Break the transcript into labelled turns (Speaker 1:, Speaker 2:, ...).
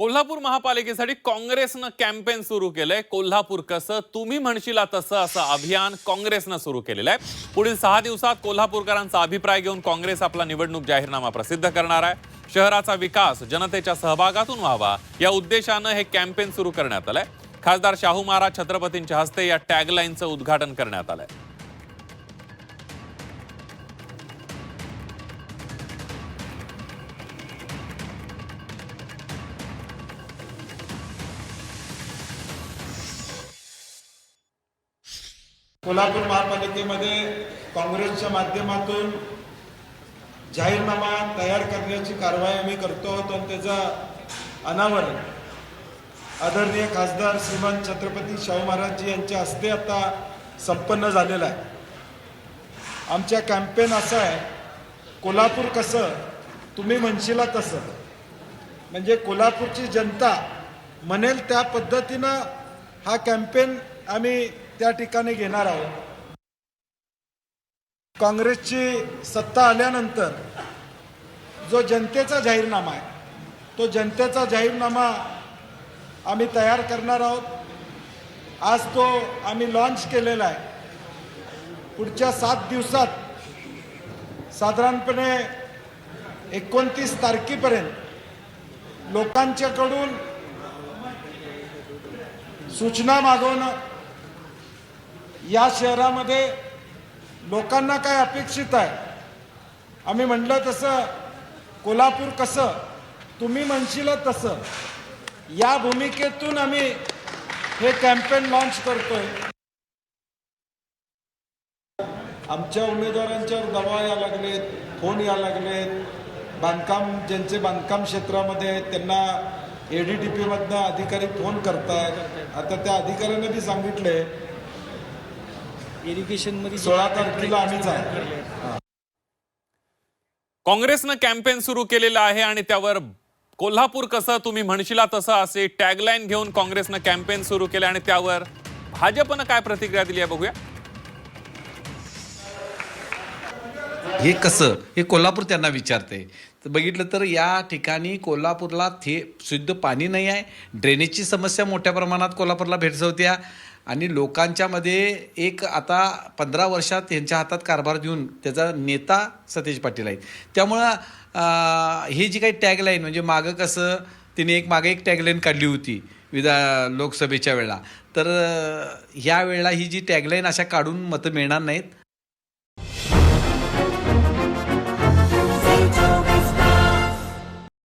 Speaker 1: कोल्हापूर महापालिकेसाठी काँग्रेसनं कॅम्पेन सुरू केलंय. कोल्हापूर कसं तुम्ही म्हणशीला तसं असं अभियान काँग्रेसनं सुरू केलेलं आहे. पुढील 6 दिवसात कोल्हापूरकरांचा अभिप्राय घेऊन काँग्रेस आपला निवडणूक जाहीरनामा प्रसिद्ध करणार आहे. शहराचा विकास जनतेच्या सहभागातून व्हावा या उद्देशानं हे कॅम्पेन सुरू करण्यात आलंय. खासदार शाहू महाराज छत्रपतींच्या हस्ते या टॅगलाईनचं उद्घाटन करण्यात आलंय.
Speaker 2: कोल्हापूर महापालिकेमध्ये काँग्रेसच्या माध्यमातून जाहीरनामा तयार करण्याची कारवाई आम्ही करतो आहोत आणि त्याचा अनावरण आदरणीय खासदार श्रीमान छत्रपती शाहू महाराज यांच्या हस्ते आता संपन्न झालेला आहे. आमच्या कॅम्पेन असा आहे, कोल्हापूर कसं तुम्ही म्हणशीला तसं. म्हणजे कोल्हापूरची जनता म्हणेल त्या पद्धतीनं हा कॅम्पेन आम्ही त्या ठिकाणी घेणार आहोत. काँग्रेसची सत्ता आल्यानंतर जो जनतेचा जाहीरनामा आहे तो जनतेचा जाहीरनामा आम्ही तयार करणार आहोत. आज तो आम्ही लॉन्च केलेला आहे. पुढच्या 7 दिवसात साधारणपणे 29 तारखेपर्यंत लोकांच्याकडून सूचना मागवणं, या शहरामध्ये लोकांना काय अपेक्षित आहे, आम्ही म्हटलं तसं कोल्हापूर कसं तुम्ही म्हणशील तसं, या भूमिकेतून आम्ही हे कॅम्पेन लॉन्च करतोय. आमच्या उमेदवारांच्यावर दबाव यायला लागलेत, फोन यायला लागलेत. ज्यांचे बांधकाम क्षेत्रामध्ये आहेत त्यांना ADTP मधनं अधिकारी फोन करतायत. आता त्या अधिकाऱ्यांना बी सांगितले इरिगेशन मध्ये 16 तारखेला आम्हीच आहे.
Speaker 1: काँग्रेसनं कॅम्पेन सुरू केलेलं आहे आणि त्यावर कोल्हापूर कसं तुम्ही म्हणशीला तसं असे टॅगलाईन घेऊन काँग्रेसनं कॅम्पेन सुरू केलं आणि त्यावर भाजपनं काय प्रतिक्रिया दिली आहे बघूया.
Speaker 3: हे कसं हे कोल्हापूर त्यांना विचारते. तर बघितलं तर या ठिकाणी कोल्हापूरला शुद्ध पाणी नाही आहे. ड्रेनेजची समस्या मोठ्या प्रमाणात कोल्हापूरला भेडसावत्या आणि लोकांच्या मध्ये एक आता 15 वर्षात यांच्या हातात कारभार देऊन त्याचा नेता सतेज पाटील आहेत. त्यामुळं ही जी काही टॅगलाईन म्हणजे मागं कसं तिने मागे एक टॅगलाईन काढली होती लोकसभेच्या वेळेला, तर ह्या वेळेला ही जी टॅगलाईन अशा काढून मतं मिळणार नाहीत.